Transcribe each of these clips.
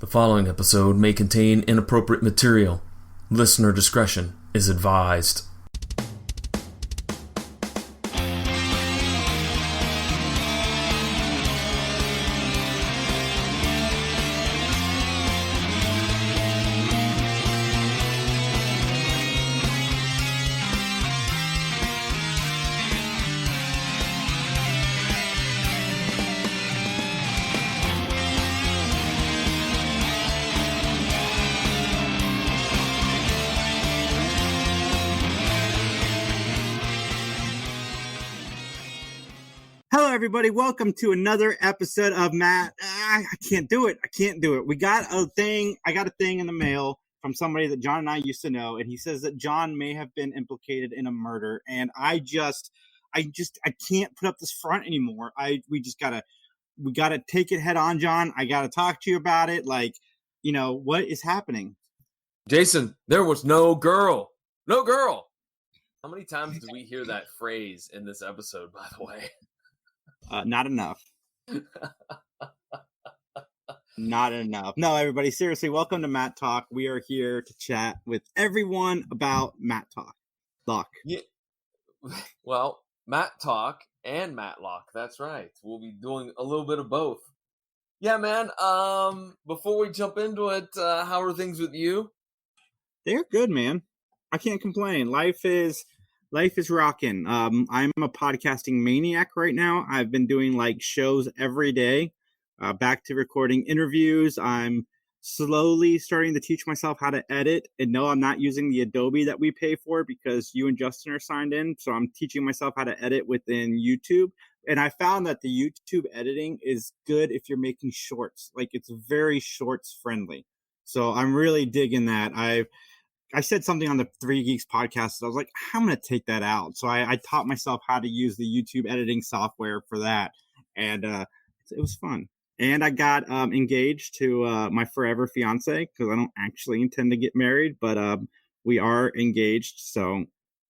The following episode may contain inappropriate material. Listener discretion is advised. Hello, everybody. Welcome to another episode of Matt. I can't do it. We got a thing. I got a thing in the mail from somebody that John and I used to know, and he says that John may have been implicated in a murder. And I can't put up this front anymore. We gotta take it head on, John. I gotta talk to you about it. What is happening? Jason, there was no girl. No girl. How many times do we hear that phrase in this episode, by the way? Not enough. Not enough. No, everybody, seriously, welcome to Mattalk. We are here to chat with everyone about Mattalk. Yeah. Well, Mattalk and Matlock. That's right. We'll be doing a little bit of both. Yeah, man. Before we jump into it, how are things with you? They're good, man. I can't complain. Life is rocking. I'm a podcasting maniac right now. I've been doing shows every day, back to recording interviews. I'm slowly starting to teach myself how to edit. And no, I'm not using the Adobe that we pay for because you and Justin are signed in. So I'm teaching myself how to edit within YouTube. And I found that the YouTube editing is good if you're making shorts. It's very shorts friendly. So I'm really digging that. I said something on the Three Geeks podcast. I was like, I'm going to take that out. So I taught myself how to use the YouTube editing software for that. And it was fun. And I got engaged to my forever fiance because I don't actually intend to get married, but we are engaged. So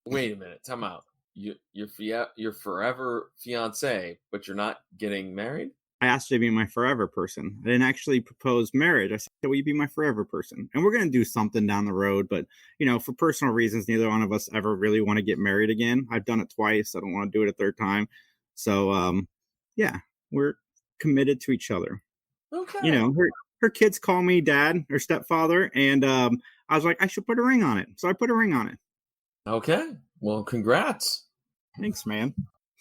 wait a minute. Time out. You're forever fiance, but you're not getting married? I asked her to be my forever person. I didn't actually propose marriage. I said, will you be my forever person? And we're going to do something down the road. But, for personal reasons, neither one of us ever really want to get married again. I've done it twice. I don't want to do it a third time. So, we're committed to each other. Okay. Her kids call me dad or stepfather. And I was like, I should put a ring on it. So I put a ring on it. Okay. Well, congrats. Thanks, man.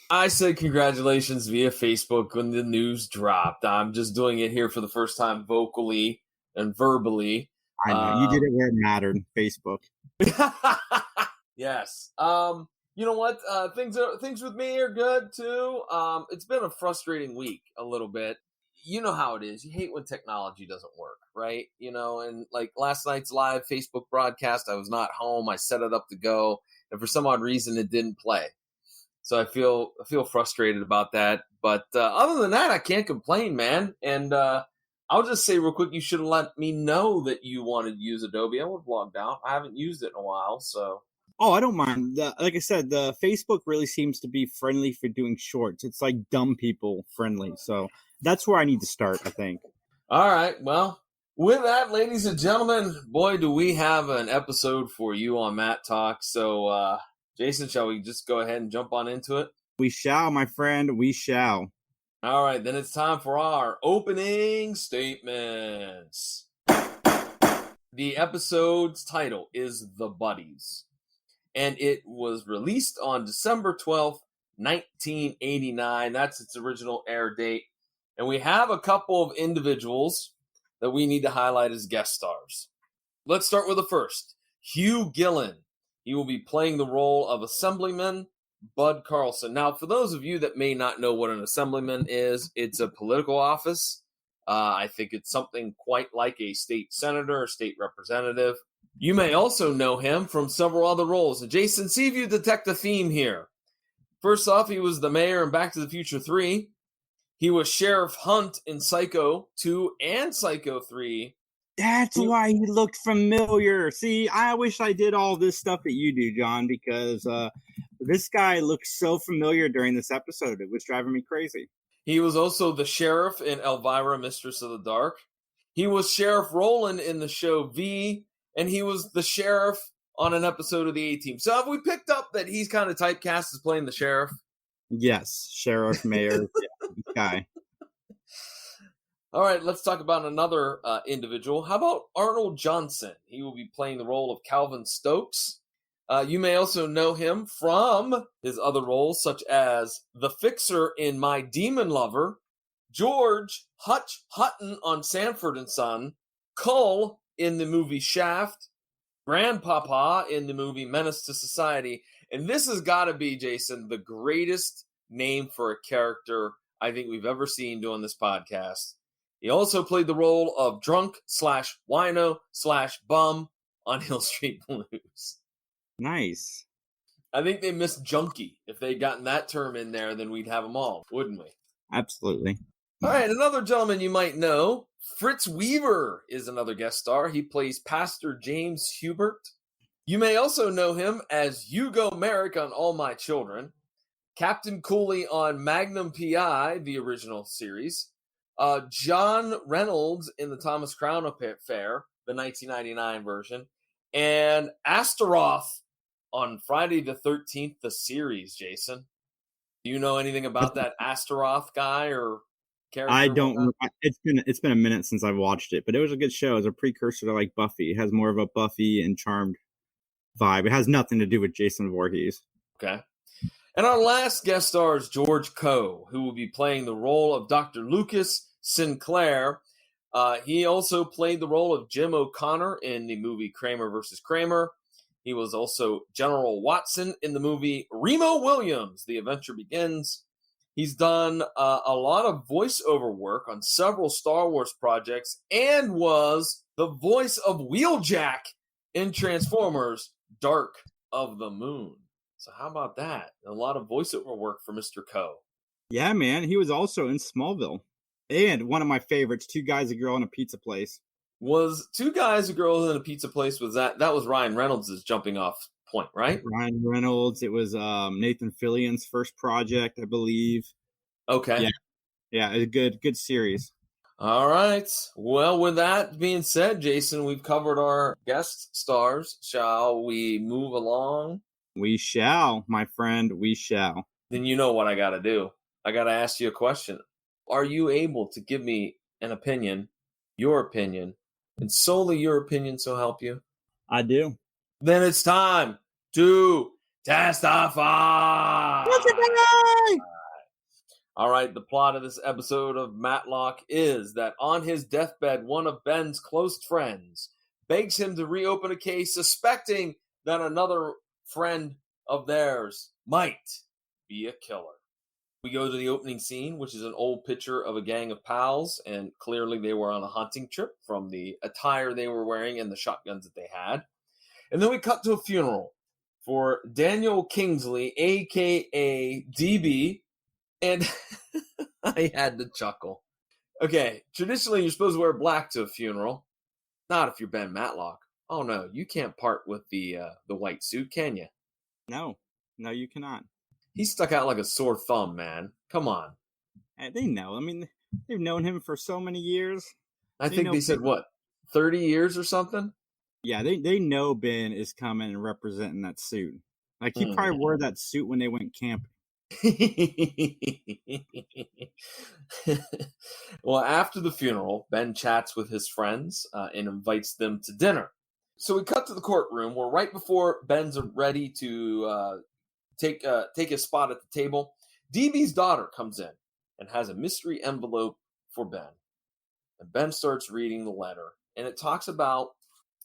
I said congratulations via Facebook when the news dropped. I'm just doing it here for the first time vocally and verbally. I know. You did it where it mattered, Facebook. Yes. You know what? Things with me are good too. It's been a frustrating week a little bit. You know how it is. You hate when technology doesn't work, right? And last night's live Facebook broadcast, I was not home. I set it up to go, and for some odd reason, it didn't play. So I feel frustrated about that. But other than that, I can't complain, man. And I'll just say real quick, you should have let me know that you wanted to use Adobe. I would have logged out. I haven't used it in a while, so. Oh, I don't mind. Like I said, the Facebook really seems to be friendly for doing shorts. It's dumb people friendly. So that's where I need to start, I think. All right. Well, with that, ladies and gentlemen, boy, do we have an episode for you on Mattalk. So, Jason, shall we just go ahead and jump on into it? We shall, my friend. We shall. All right, then it's time for our opening statements. The episode's title is The Buddies, and it was released on December 12th, 1989. That's its original air date. And we have a couple of individuals that we need to highlight as guest stars. Let's start with the first, Hugh Gillen. He will be playing the role of Assemblyman Bud Carlson. Now, for those of you that may not know what an assemblyman is, it's a political office. I think it's something quite like a state senator or state representative. You may also know him from several other roles. And Jason, see if you detect a theme here. First off, he was the mayor in Back to the Future 3. He was Sheriff Hunt in Psycho 2 and Psycho 3. That's why he looked familiar. See, I wish I did all this stuff that you do, John, because this guy looked so familiar during this episode. It was driving me crazy. He was also the sheriff in Elvira, Mistress of the Dark. He was Sheriff Roland in the show V, and he was the sheriff on an episode of the A-Team. So have we picked up that he's kind of typecast as playing the sheriff? Yes, sheriff, mayor, guy. All right, let's talk about another individual. How about Arnold Johnson? He will be playing the role of Calvin Stokes. You may also know him from his other roles, such as the Fixer in My Demon Lover, George Hutch Hutton on Sanford and Son, Cull in the movie Shaft, Grandpapa in the movie Menace to Society. And this has got to be, Jason, the greatest name for a character I think we've ever seen doing this podcast. He also played the role of drunk/wino/bum on Hill Street Blues. Nice. I think they missed junkie. If they'd gotten that term in there, then we'd have them all, wouldn't we? Absolutely. All right, another gentleman you might know, Fritz Weaver is another guest star. He plays Pastor James Hubert. You may also know him as Hugo Merrick on All My Children, Captain Cooley on Magnum P.I., the original series, John Reynolds in the Thomas Crown Affair, the 1999 version, and Astaroth on Friday the 13th, the series, Jason. Do you know anything about that Astaroth guy or character? I don't. It's been a minute since I've watched it, but it was a good show. It was a precursor to like Buffy. It has more of a Buffy and Charmed vibe. It has nothing to do with Jason Voorhees. Okay. And our last guest star is George Coe, who will be playing the role of Dr. Lucas Sinclair. He also played the role of Jim O'Connor in the movie Kramer versus Kramer. He was also General Watson in the movie Remo Williams, The Adventure Begins. He's done a lot of voiceover work on several Star Wars projects and was the voice of Wheeljack in Transformers Dark of the Moon. So how about that? A lot of voiceover work for Mr. Coe. Yeah, man. He was also in Smallville. And one of my favorites, Two Guys, a Girl, in a Pizza Place. Was Two Guys, a Girl, in a Pizza Place, was that was Ryan Reynolds' jumping off point, right? Ryan Reynolds. It was Nathan Fillion's first project, I believe. Okay. Yeah, a good series. All right. Well, with that being said, Jason, we've covered our guest stars. Shall we move along? We shall, my friend, we shall. Then you know what I got to do. I got to ask you a question. Are you able to give me an opinion, your opinion, and solely your opinion, so help you? I do. Then it's time to testify. All right, the plot of this episode of Mattalk is that on his deathbed, one of Ben's close friends begs him to reopen a case, suspecting that another friend of theirs might be a killer. We go to the opening scene, which is an old picture of a gang of pals, and clearly they were on a hunting trip from the attire they were wearing and the shotguns that they had. And then we cut to a funeral for Daniel Kingsley, a.k.a. DB, and I had to chuckle. Okay, traditionally you're supposed to wear black to a funeral. Not if you're Ben Mattalk. Oh no, you can't part with the white suit, can you? No, you cannot. He stuck out like a sore thumb, man. Come on. They know. I mean, they've known him for so many years. I think they said, what, 30 years or something? Yeah, they know Ben is coming and representing that suit. Like, he probably wore that suit when they went camping. Well, after the funeral, Ben chats with his friends and invites them to dinner. So we cut to the courtroom where right before Ben's ready to take his spot at the table, DB's daughter comes in and has a mystery envelope for Ben. And Ben starts reading the letter, and it talks about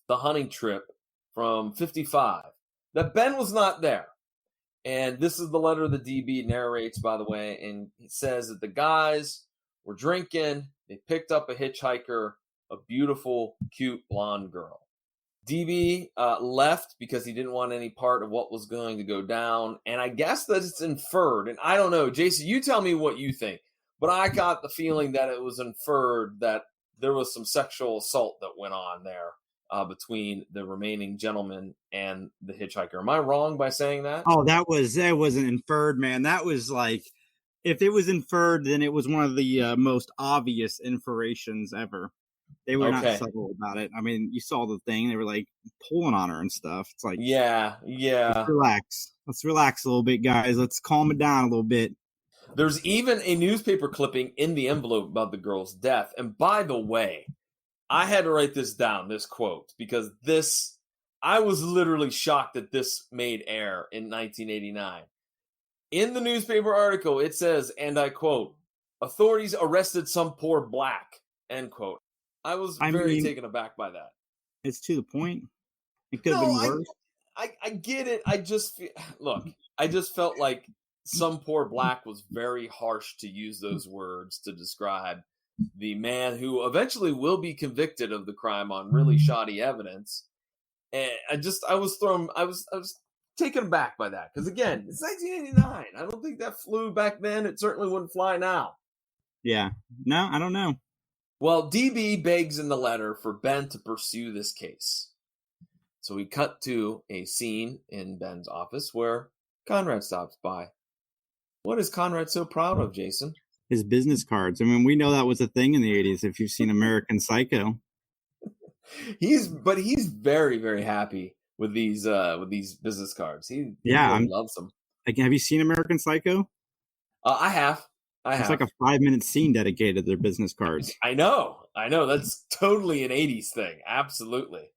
the hunting trip from 55, that Ben was not there. And this is the letter the DB narrates, by the way, and he says that the guys were drinking, they picked up a hitchhiker, a beautiful, cute blonde girl. DB left because he didn't want any part of what was going to go down, and I guess that it's inferred, and I don't know, Jason, you tell me what you think, but I got the feeling that it was inferred that there was some sexual assault that went on there between the remaining gentleman and the hitchhiker. Am I wrong by saying that? Oh, that wasn't inferred, man. That was like, if it was inferred, then it was one of the most obvious inferrations ever. They were not Okay. subtle about it. I mean, you saw the thing; they were like pulling on her and stuff. It's like, Yeah, let's yeah. relax. Let's relax a little bit, guys. Let's calm it down a little bit. There's even a newspaper clipping in the envelope about the girl's death. And by the way, I had to write this down, this quote, because I was literally shocked that this made air in 1989. In the newspaper article, it says, and I quote, authorities arrested some poor black, end quote. I was I very mean, taken aback by that. it's to the point. It could have No, been I, worse. I get it. Look, I just felt like some poor black was very harsh to use those words to describe the man who eventually will be convicted of the crime on really shoddy evidence. And I was taken aback by that because again, it's 1989. I don't think that flew back then. It certainly wouldn't fly now. Yeah. No, I don't know. Well, DB begs in the letter for Ben to pursue this case. So we cut to a scene in Ben's office where Conrad stops by. What is Conrad so proud of, Jason? His business cards. I mean, we know that was a thing in the 80s if you've seen American Psycho. He's very, very happy with these business cards. He Yeah, really loves them. like, have you seen American Psycho? I have. It's like a 5-minute scene dedicated to their business cards. I know. That's totally an 80s thing. Absolutely.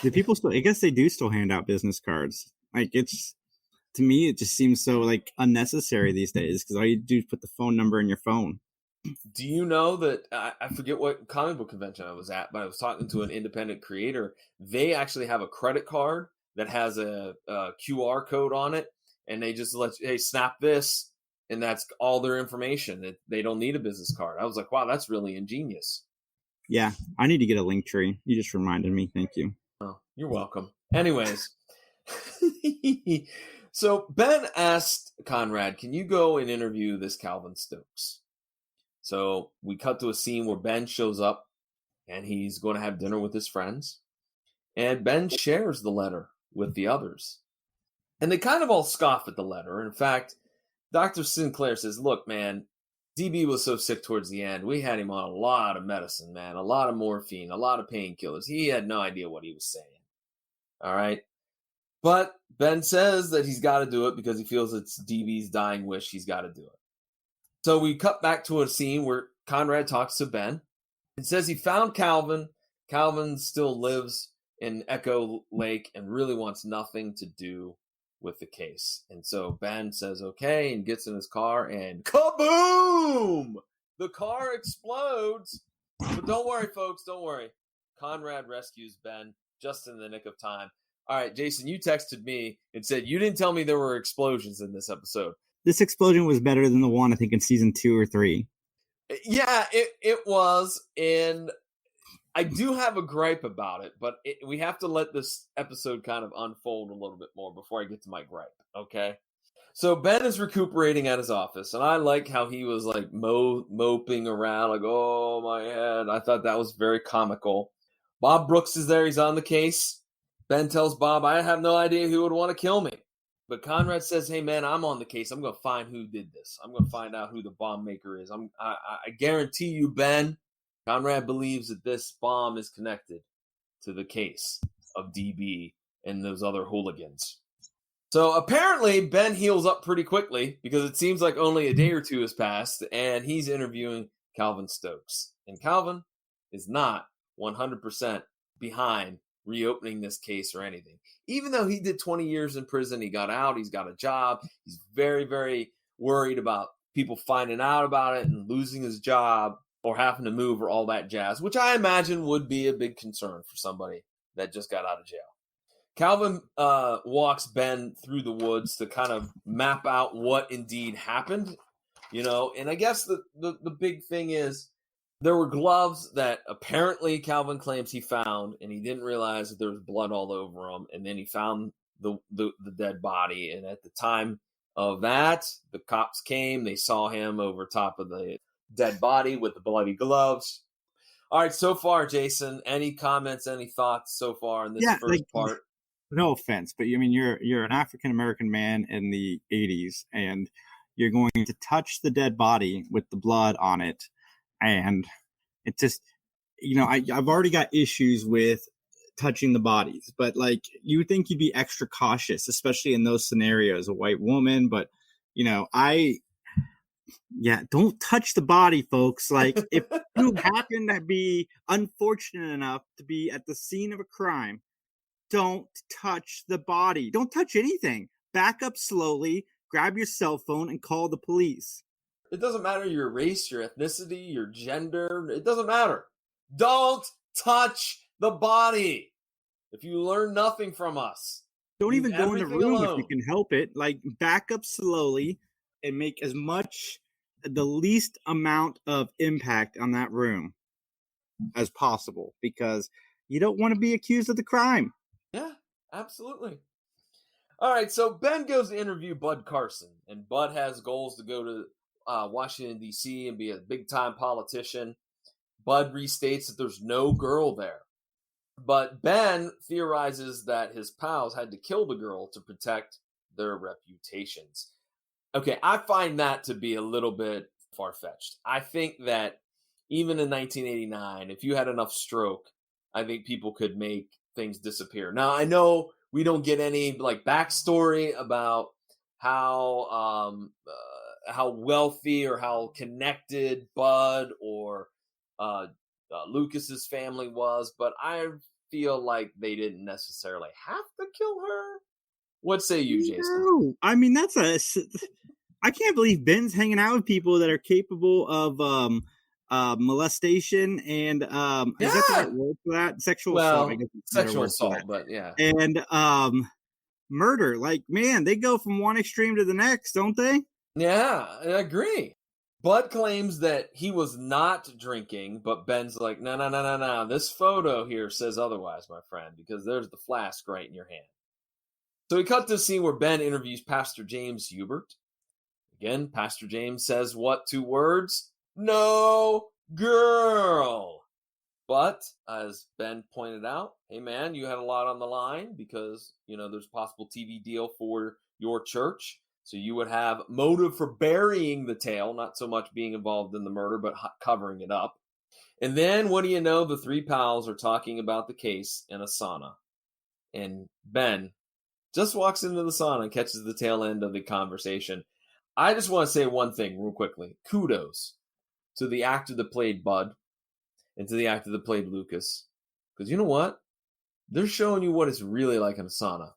Do people still? I guess they do still hand out business cards. Like, it's, to me, it just seems so like unnecessary these days because all you do is put the phone number in your phone. Do you know that I forget what comic book convention I was at, but I was talking to an independent creator. They actually have a credit card that has a QR code on it, and they just let you, hey, snap this, and that's all their information. They don't need a business card. I was like, wow, that's really ingenious. Yeah, I need to get a link tree. You just reminded me. Thank you. Oh, you're welcome. Anyways, so Ben asked Conrad, can you go and interview this Calvin Stokes? So we cut to a scene where Ben shows up and he's going to have dinner with his friends. And Ben shares the letter with the others. And they kind of all scoff at the letter. In fact, Dr. Sinclair says, look, man, DB was so sick towards the end. We had him on a lot of medicine, man, a lot of morphine, a lot of painkillers. He had no idea what he was saying. All right. But Ben says that he's got to do it because he feels it's DB's dying wish. He's got to do it. So we cut back to a scene where Conrad talks to Ben and says he found Calvin. Calvin still lives in Echo Lake and really wants nothing to do with the case. And so Ben says, okay, and gets in his car and kaboom! The car explodes. But don't worry, folks, don't worry. Conrad rescues Ben just in the nick of time. All right, Jason, you texted me and said you didn't tell me there were explosions in this episode. This explosion was better than the one I think in season 2 or 3. Yeah, it was, and I do have a gripe about it, but we have to let this episode kind of unfold a little bit more before I get to my gripe, okay? So Ben is recuperating at his office, and I like how he was like moping around, like, oh, my head. I thought that was very comical. Bob Brooks is there. He's on the case. Ben tells Bob, I have no idea who would want to kill me. But Conrad says, hey, man, I'm on the case. I'm going to find who did this. I'm going to find out who the bomb maker is. I guarantee you, Ben, Conrad believes that this bomb is connected to the case of DB and those other hooligans. So apparently, Ben heals up pretty quickly because it seems like only a day or two has passed, and he's interviewing Calvin Stokes. And Calvin is not 100% behind reopening this case or anything. Even though he did 20 years in prison, he got out, he's got a job, he's very, very worried about people finding out about it and losing his job or having to move or all that jazz, which I imagine would be a big concern for somebody that just got out of jail. Calvin walks Ben through the woods to kind of map out what indeed happened, and I guess the big thing is there were gloves that apparently Calvin claims he found, and he didn't realize that there was blood all over them. And then he found the dead body. And at the time of that, the cops came. They saw him over top of the dead body with the bloody gloves. All right, so far, Jason, any comments, any thoughts so far in this first part? No offense, but you're an African American man in the 80s, and you're going to touch the dead body with the blood on it. And it just, I've already got issues with touching the bodies, but like you would think you'd be extra cautious, especially in those scenarios, a white woman. But don't touch the body, folks. Like if you happen to be unfortunate enough to be at the scene of a crime, don't touch the body. Don't touch anything. Back up slowly, grab your cell phone, and call the police. It doesn't matter your race, your ethnicity, your gender. It doesn't matter. Don't touch the body. If you learn nothing from us, Don't leave even go in the everything room alone. if you can help it. Like back up slowly and make the least amount of impact on that room as possible, because you don't want to be accused of the crime. Yeah, absolutely. All right, so Ben goes to interview Bud Carson, and Bud has goals to go to Washington, D.C. and be a big-time politician. Bud restates that there's no girl there. But Ben theorizes that his pals had to kill the girl to protect their reputations. Okay, I find that to be a little bit far-fetched. I think that even in 1989, if you had enough stroke, I think people could make things disappear. Now, I know we don't get any like backstory about how wealthy or how connected Bud or Lucas's family was, but I feel like they didn't necessarily have to kill her. What say you, Jason? No, I mean I can't believe Ben's hanging out with people that are capable of molestation and is that the right Yeah. word for that? Sexual assault, I Well, guess is a better sexual word for assault, that. but yeah. And murder. Like, man, they go from one extreme to the next, don't they? Yeah, I agree. Bud claims that he was not drinking, but Ben's like, no, no, no, no, no. This photo here says otherwise, my friend, because there's the flask right in your hand. So we cut to a scene where Ben interviews Pastor James Hubert. Again, Pastor James says what 2 words? No girl. But as Ben pointed out, hey man, you had a lot on the line because, there's a possible TV deal for your church. So you would have motive for burying the tale, not so much being involved in the murder, but covering it up. And then what do you know? The 3 pals are talking about the case in a sauna. And Ben just walks into the sauna and catches the tail end of the conversation. I just want to say one thing real quickly. Kudos to the actor that played Bud and to the actor that played Lucas. Because you know what? They're showing you what it's really like in a sauna.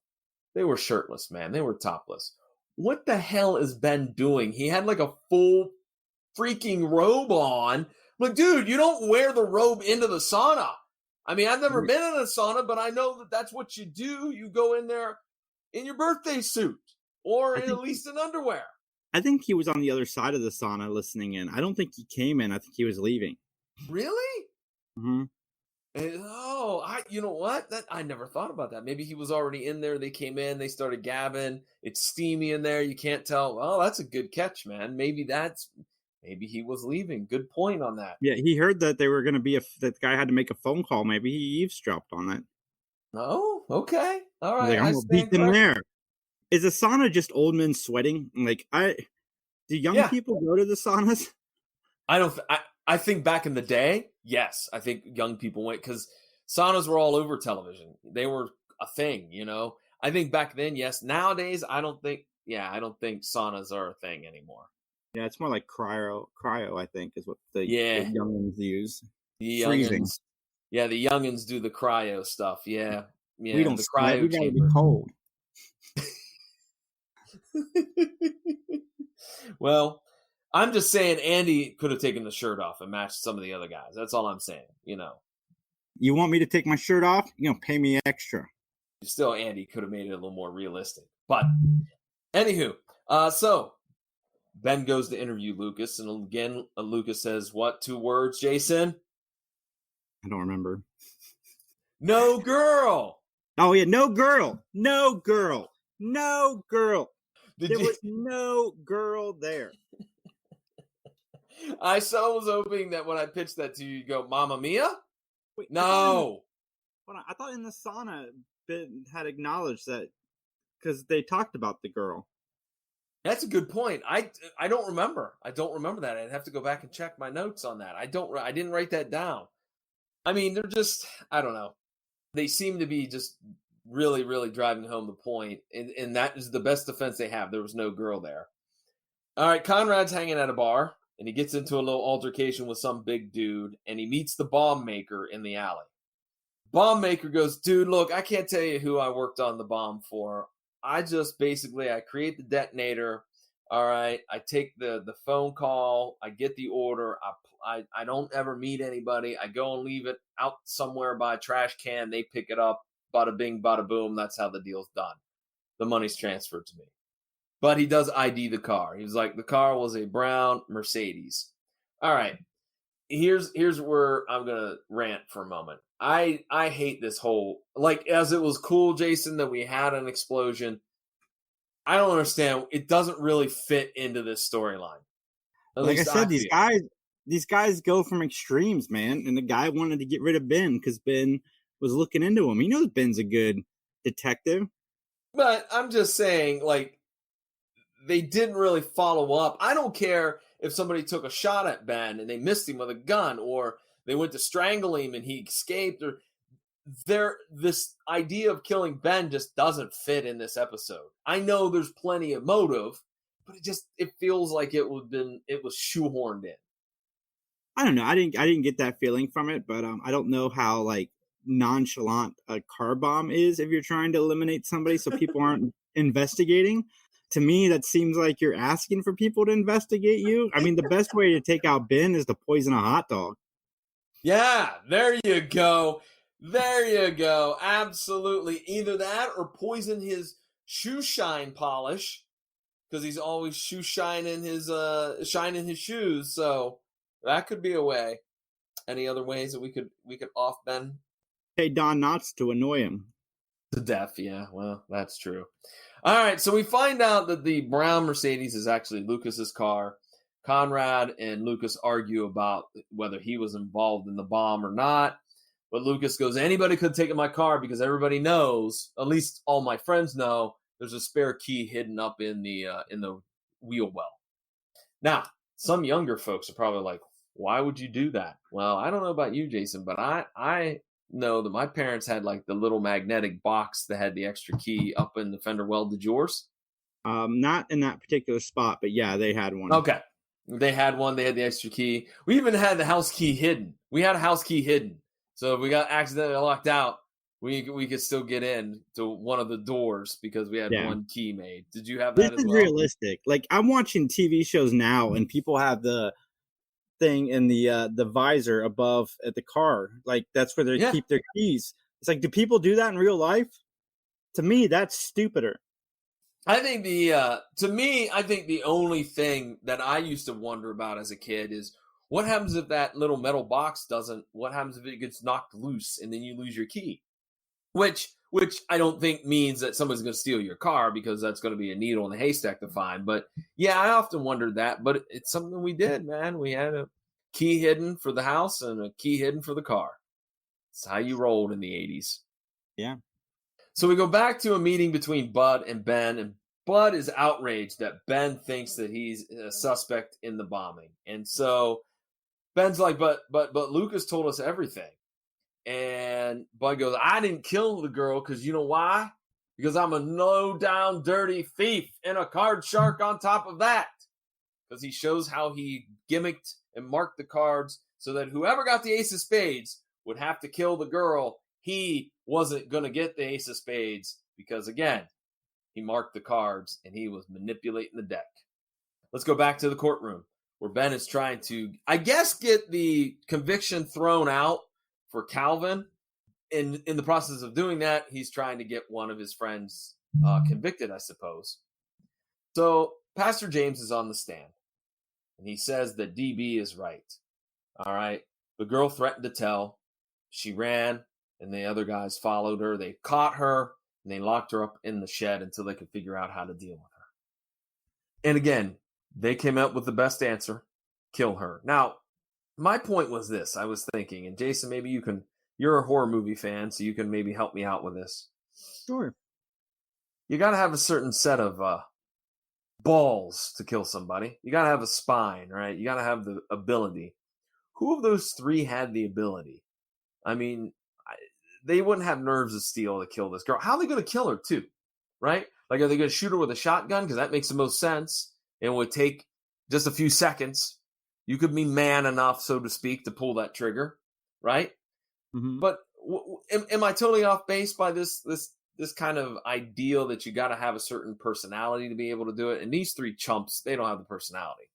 They were shirtless, man. They were topless. What the hell is Ben doing? He had like a full freaking robe on. Like, dude, you don't wear the robe into the sauna. I mean, I've never been in a sauna, but I know that that's what you do. You go in there in your birthday suit or at least in underwear. I think he was on the other side of the sauna listening in. I don't think he came in. I think he was leaving. Really? Mm-hmm. You know what? I never thought about that. Maybe he was already in there. They came in, they started gabbing. It's steamy in there. You can't tell. Oh, that's a good catch, man. Maybe he was leaving. Good point on that. Yeah, he heard that they were going to be that the guy had to make a phone call. Maybe he eavesdropped on that. Oh, okay. All right. Like, I'm gonna beat them there. Is a sauna just old men sweating? Like, do young people go to the saunas? I think back in the day, yes. I think young people went because saunas were all over television. They were a thing, I think back then, yes. Nowadays, I don't think saunas are a thing anymore. Yeah, it's more like cryo. I think is what the youngins use. The Freezing. youngins, the youngins do the cryo stuff. Yeah. We don't the cryo. We gotta be cold. Well, I'm just saying Andy could have taken the shirt off and matched some of the other guys. That's all I'm saying, You want me to take my shirt off? Pay me extra. Still, Andy could have made it a little more realistic. But, anywho, so Ben goes to interview Lucas, and again, Lucas says, what 2 words, Jason? I don't remember. No girl. Oh, yeah, no girl. No girl. No girl. There was no girl there. I was hoping that when I pitched that to you, you'd go, Mamma Mia? Wait, no. I thought in the sauna, Ben had acknowledged that because they talked about the girl. That's a good point. I don't remember. I don't remember that. I'd have to go back and check my notes on that. I didn't write that down. I mean, they're just, I don't know. They seem to be just really, really driving home the point, and that is the best defense they have. There was no girl there. All right, Conrad's hanging at a bar, and he gets into a little altercation with some big dude, and he meets the bomb maker in the alley. Bomb maker goes, dude, look, I can't tell you who I worked on the bomb for. I just basically, I create the detonator. All right, I take the phone call, I get the order, I don't ever meet anybody. I go and leave it out somewhere by a trash can. They pick it up, bada bing, bada boom. That's how the deal's done. The money's transferred to me. But he does ID the car. He was like, the car was a brown Mercedes. All right, here's where I'm gonna rant for a moment. I hate this whole, like, as it was cool, Jason, that we had an explosion. I don't understand. It doesn't really fit into this storyline. At Like I least I said, feel. these guys go from extremes, man. And the guy wanted to get rid of Ben because Ben was looking into him. He knows Ben's a good detective. But I'm just saying, like, they didn't really follow up. I don't care if somebody took a shot at Ben and they missed him with a gun, or they went to strangle him and he escaped, or this idea of killing Ben just doesn't fit in this episode. I know there's plenty of motive, but it feels like it was shoehorned in. I don't know. I didn't get that feeling from it, but I don't know how like nonchalant a car bomb is if you're trying to eliminate somebody so people aren't investigating. To me, that seems like you're asking for people to investigate you. I mean, the best way to take out Ben is to poison a hot dog. Yeah, there you go. There you go. Absolutely. Either that or poison his shoe shine polish, because he's always shining his shoes. So that could be a way. Any other ways that we could off Ben Hey, Don Knotts to annoy him. to death? Yeah, well, that's true. All right, so we find out that the brown Mercedes is actually Lucas's car. Conrad and Lucas argue about whether he was involved in the bomb or not. But Lucas goes, anybody could have taken my car because everybody knows, at least all my friends know, there's a spare key hidden up in the wheel well. Now, some younger folks are probably like, why would you do that? Well, I don't know about you, Jason, but I know that my parents had like the little magnetic box that had the extra key up in the fender well. Did yours? Not in that particular spot, but yeah, they had one. Okay. They had one. They had the extra key. We even had the house key hidden. We had a house key hidden. So if we got accidentally locked out, we could still get in to one of the doors because we had one key made. Did you have that This as is well? realistic. Like I'm watching TV shows now, and people have the thing in the visor above at the car. Like that's where they keep their keys. It's like, do people do that in real life? To me, that's stupider. I think to me, I think the only thing that I used to wonder about as a kid is what happens if that little metal box doesn't, what happens if it gets knocked loose and then you lose your key? Which I don't think means that somebody's going to steal your car, because that's going to be a needle in the haystack to find. But yeah, I often wondered that, but it's something we did, man. We had a key hidden for the house and a key hidden for the car. It's how you rolled in the 80s. Yeah. So we go back to a meeting between Bud and Ben, and Bud is outraged that Ben thinks that he's a suspect in the bombing. And so Ben's like, but Lucas told us everything. And Bud goes, I didn't kill the girl because you know why? Because I'm a low-down, dirty thief and a card shark on top of that. Because he shows how he gimmicked and marked the cards so that whoever got the ace of spades would have to kill the girl. He wasn't going to get the ace of spades because, again, he marked the cards and he was manipulating the deck. Let's go back to the courtroom where Ben is trying to, I guess, get the conviction thrown out for Calvin. In the process of doing that, he's trying to get one of his friends convicted, I suppose. So Pastor James is on the stand, and he says that DB is right. All right. The girl threatened to tell. She ran, and the other guys followed her. They caught her, and they locked her up in the shed until they could figure out how to deal with her. And again, they came up with the best answer: kill her. Now, my point was this. I was thinking, and Jason, maybe you're a horror movie fan, so you can maybe help me out with this. Sure. You got to have a certain set of balls to kill somebody. You got to have a spine, right? You got to have the ability. Who of those three had the ability? I mean, they wouldn't have nerves of steel to kill this girl. How are they going to kill her too? Right? Like, are they going to shoot her with a shotgun? Because that makes the most sense and would take just a few seconds. You could be man enough, so to speak, to pull that trigger, right? Mm-hmm. But am I totally off base by this kind of ideal that you got to have a certain personality to be able to do it? And these three chumps, they don't have the personality.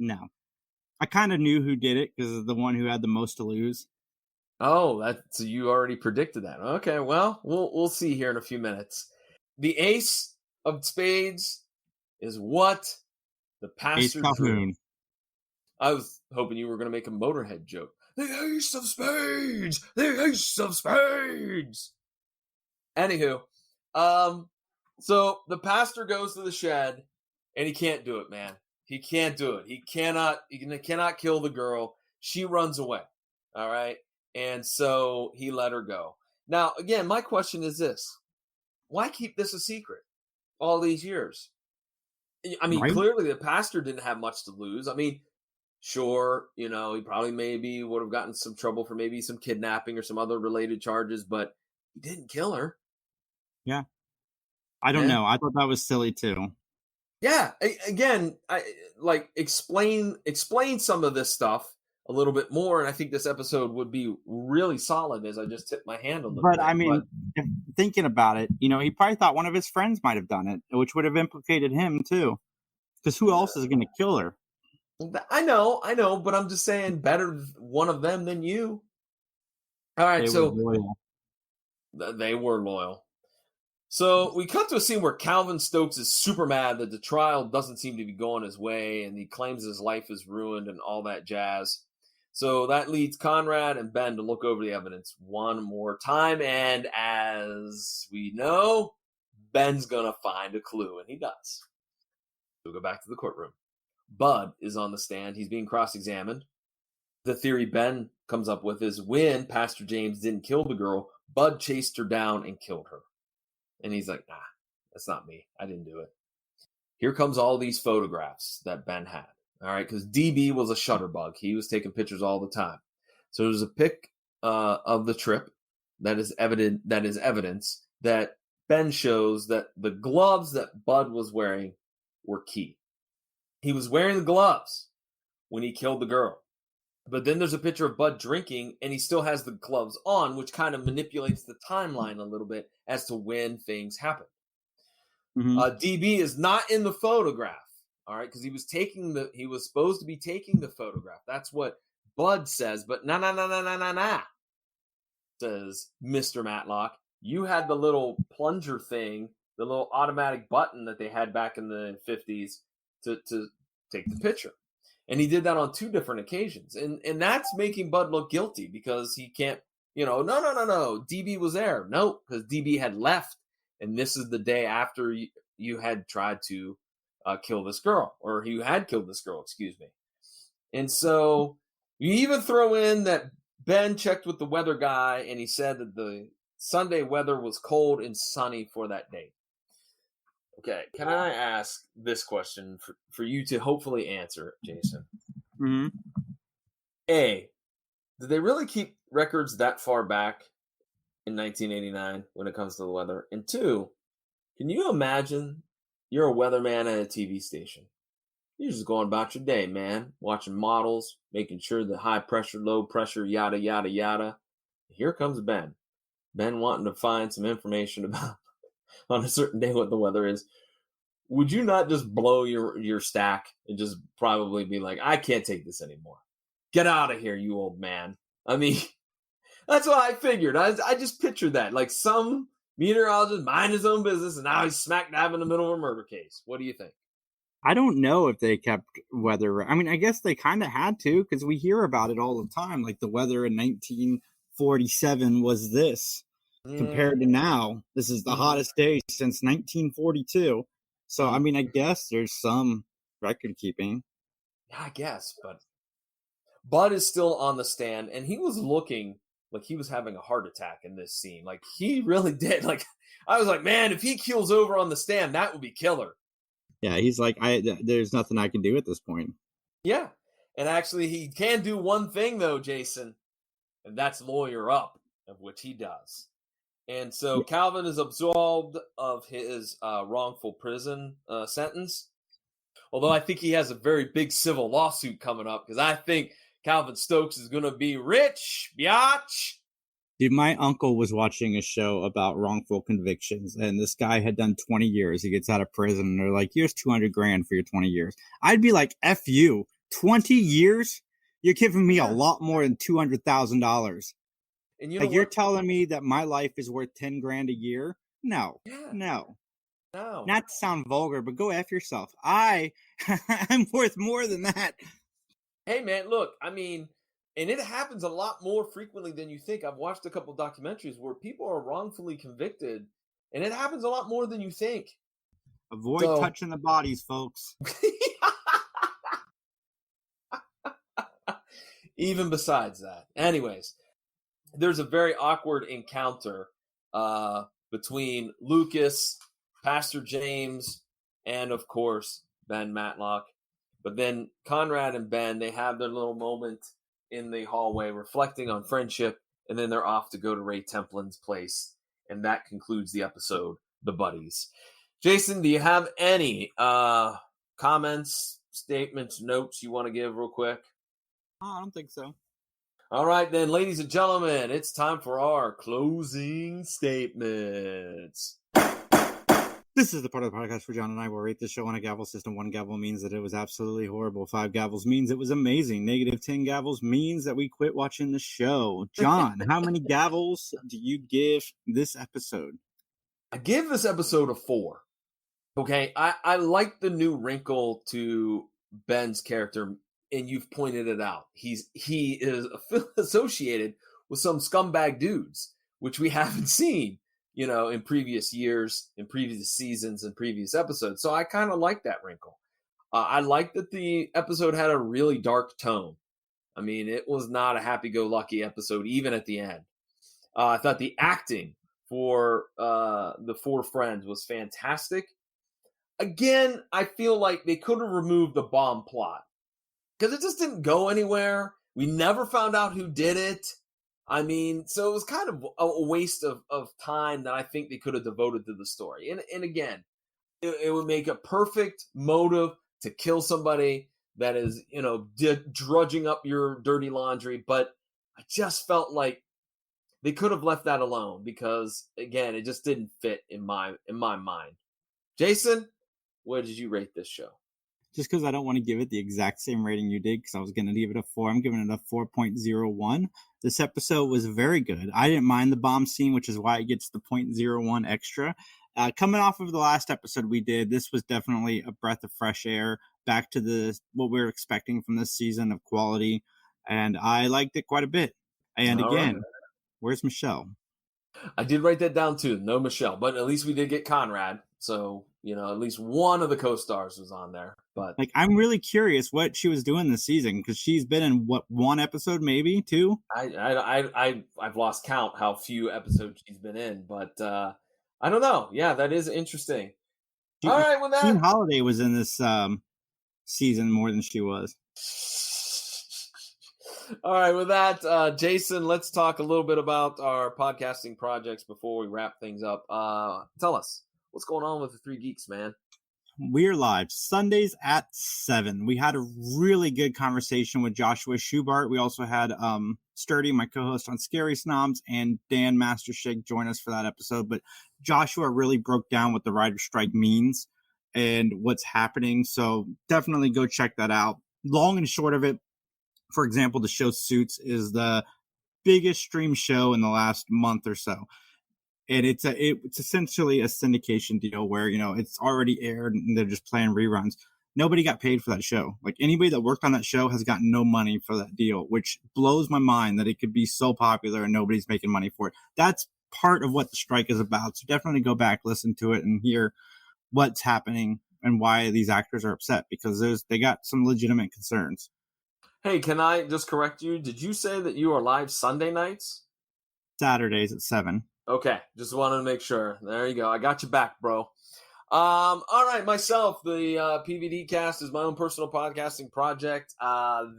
No. I kind of knew who did it because of the one who had the most to lose. Oh, so you already predicted that. Okay, well, we'll see here in a few minutes. The ace of spades is what the pastor drew. I was hoping you were going to make a Motorhead joke. The ace of spades! The ace of spades! Anywho, so the pastor goes to the shed, and he can't do it, man. He can't do it. He cannot kill the girl. She runs away. All right? And so he let her go. Now, again, my question is this. Why keep this a secret all these years? I mean, Right? clearly the pastor didn't have much to lose. I mean, sure, he probably maybe would have gotten some trouble for maybe some kidnapping or some other related charges, but he didn't kill her. Yeah. I don't know. I thought that was silly too. Yeah. Again, I like explain some of this stuff a little bit more, and I think this episode would be really solid as I just tipped my hand a little bit. But I mean, thinking about it, he probably thought one of his friends might have done it, which would have implicated him too. Because who else is going to kill her? I know, but I'm just saying, better one of them than you. All right, they were loyal. So we cut to a scene where Calvin Stokes is super mad that the trial doesn't seem to be going his way, and he claims his life is ruined and all that jazz. So that leads Conrad and Ben to look over the evidence one more time, and as we know, Ben's gonna find a clue, and he does. We'll go back to the courtroom. Bud is on the stand. He's being cross-examined. The theory Ben comes up with is when Pastor James didn't kill the girl, Bud chased her down and killed her. And he's like, nah, that's not me. I didn't do it. Here comes all these photographs that Ben had. All right, because DB was a shutterbug. He was taking pictures all the time. So there's a pic of the trip that is evidence that Ben shows that the gloves that Bud was wearing were key. He was wearing the gloves when he killed the girl. But then there's a picture of Bud drinking, and he still has the gloves on, which kind of manipulates the timeline a little bit as to when things happen. Mm-hmm. DB is not in the photograph, all right, because he was supposed to be taking the photograph. That's what Bud says, but nah, says Mr. Mattalk. You had the little plunger thing, the little automatic button that they had back in the 50s to take the picture. And he did that on 2 different occasions. And that's making Bud look guilty because he can't, no. DB was there. No, because DB had left. And this is the day after you had tried to kill this girl. Or you had killed this girl, excuse me. And so you even throw in that Ben checked with the weather guy and he said that the Sunday weather was cold and sunny for that day. Okay, can I ask this question for you to hopefully answer, Jason? Mm-hmm. A, did they really keep records that far back in 1989 when it comes to the weather? And 2, can you imagine you're a weatherman at a TV station? You're just going about your day, man, watching models, making sure the high pressure, low pressure, yada, yada, yada. Here comes Ben. Ben wanting to find some information about on a certain day what the weather is. Would you not just blow your stack and just probably be like, I can't take this anymore. Get out of here, you old man. I mean, that's what I figured. I just pictured that. Like some meteorologist mind his own business and now he's smack dab in the middle of a murder case. What do you think? I don't know if they kept weather. I mean, I guess they kind of had to because we hear about it all the time. Like the weather in 1947 was this. Compared to now, this is the hottest day since 1942. So, I mean, I guess there's some record keeping. Yeah, I guess, but Bud is still on the stand, and he was looking like he was having a heart attack in this scene. Like, he really did. Like, I was like, man, if he keels over on the stand, that would be killer. Yeah, he's like, there's nothing I can do at this point. Yeah, and actually, he can do one thing, though, Jason. and that's lawyer up, of which he does. And so Yeah. Calvin is absolved of his wrongful prison sentence. Although I think he has a very big civil lawsuit coming up, because I think Calvin Stokes is going to be rich, biatch. Dude, my uncle was watching a show about wrongful convictions, and this guy had done 20 years. He gets out of prison, and they're like, here's 200 grand for your 20 years. I'd be like, F you. 20 years? You're giving me a lot more than $200,000. And you know Like, you're what? telling me that my life is worth 10 grand a year? No, Yeah, no. no. Not to sound vulgar, but go F yourself. I'm worth more than that. Hey, man, look, I mean, and it happens a lot more frequently than you think. I've watched a couple documentaries where people are wrongfully convicted, and it happens a lot more than you think. Avoid So, touching the bodies, folks. even besides that. Anyways, there's a very awkward encounter between Lucas, Pastor James, and of course, Ben Mattalk. But then Conrad and Ben, they have their little moment in the hallway reflecting on friendship, and then they're off to go to Ray Templin's place. And that concludes the episode, The Buddies. Jason, do you have any comments, statements, notes you want to give real quick? Oh, I don't think so. All right, then, ladies and gentlemen, it's time for our closing statements. This is the part of the podcast where John and I will rate the show on a gavel system. 1 gavel means that it was absolutely horrible. 5 gavels means it was amazing. Negative 10 gavels means that we quit watching the show. John, how many gavels do you give this episode? I give this episode a 4. Okay, I like the new wrinkle to Ben's character, and you've pointed it out. He is associated with some scumbag dudes, which we haven't seen, in previous years, in previous seasons, and previous episodes. So I kind of like that wrinkle. I like that the episode had a really dark tone. I mean, it was not a happy-go-lucky episode, even at the end. I thought the acting for the 4 friends was fantastic. Again, I feel like they could have removed the bomb plot because it just didn't go anywhere. We never found out who did it. I mean, so it was kind of a waste of time that I think they could have devoted to the story. And again, it would make a perfect motive to kill somebody that is, drudging up your dirty laundry. But I just felt like they could have left that alone because, again, it just didn't fit in my mind. Jason, what did you rate this show? Just because I don't want to give it the exact same rating you did, because I was going to give it a 4. I'm giving it a 4.01. This episode was very good. I didn't mind the bomb scene, which is why it gets the 0.01 extra. Coming off of the last episode we did, this was definitely a breath of fresh air, back to what we were expecting from this season of quality, and I liked it quite a bit. And again, where's Michelle? I did write that down too. No Michelle, but at least we did get Conrad. So, at least one of the co-stars was on there. But I'm really curious what she was doing this season, because she's been in one episode, maybe 2. I've lost count how few episodes she's been in, but I don't know. Yeah, that is interesting. All right, with that, Queen Holiday was in this season more than she was. All right, with that, Jason, let's talk a little bit about our podcasting projects before we wrap things up. Tell us, what's going on with the 3 Geeks, man? We're live Sundays at 7. We had a really good conversation with Joshua Schubart. We also had Sturdy, my co-host on Scary Snobs, and Dan Mastershake join us for that episode. But Joshua really broke down what the writer's strike means and what's happening. So definitely go check that out. Long and short of it, for example, the show Suits is the biggest stream show in the last month or so. And it's essentially a syndication deal where, it's already aired and they're just playing reruns. Nobody got paid for that show. Like, anybody that worked on that show has gotten no money for that deal, which blows my mind that it could be so popular and nobody's making money for it. That's part of what the strike is about. So definitely go back, listen to it, and hear what's happening and why these actors are upset, because they got some legitimate concerns. Hey, can I just correct you? Did you say that you are live Sunday nights? Saturdays at 7. Okay, just wanted to make sure. There you go. I got you back, bro. All right, myself, the PVD Cast is my own personal podcasting project.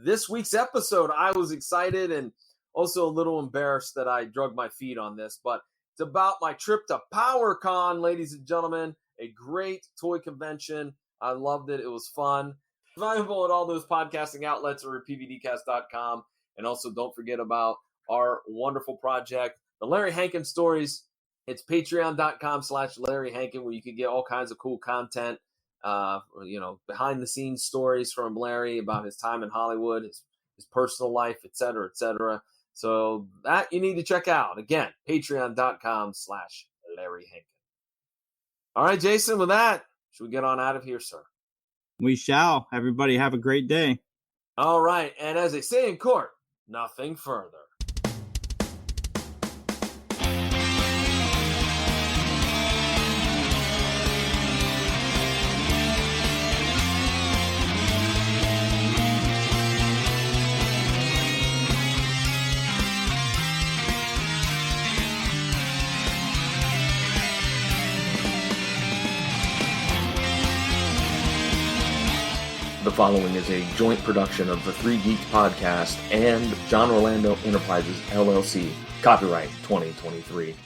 This week's episode, I was excited and Also a little embarrassed that I drug my feet on this, but it's about my trip to PowerCon, ladies and gentlemen. A great toy convention. I loved it. It was fun. Available at all those podcasting outlets or at pvdcast.com. And also don't forget about our wonderful project, the Larry Hankin Stories. It's patreon.com/Larry Hankin, where you can get all kinds of cool content, behind the scenes stories from Larry about his time in Hollywood, his personal life, et cetera, et cetera. So that you need to check out. Again, patreon.com/Larry Hankin. All right, Jason, with that, should we get on out of here, sir? We shall. Everybody have a great day. All right. And as they say in court, nothing further. The following is a joint production of the Three Geeks Podcast and John Orlando Enterprises, LLC. Copyright 2023.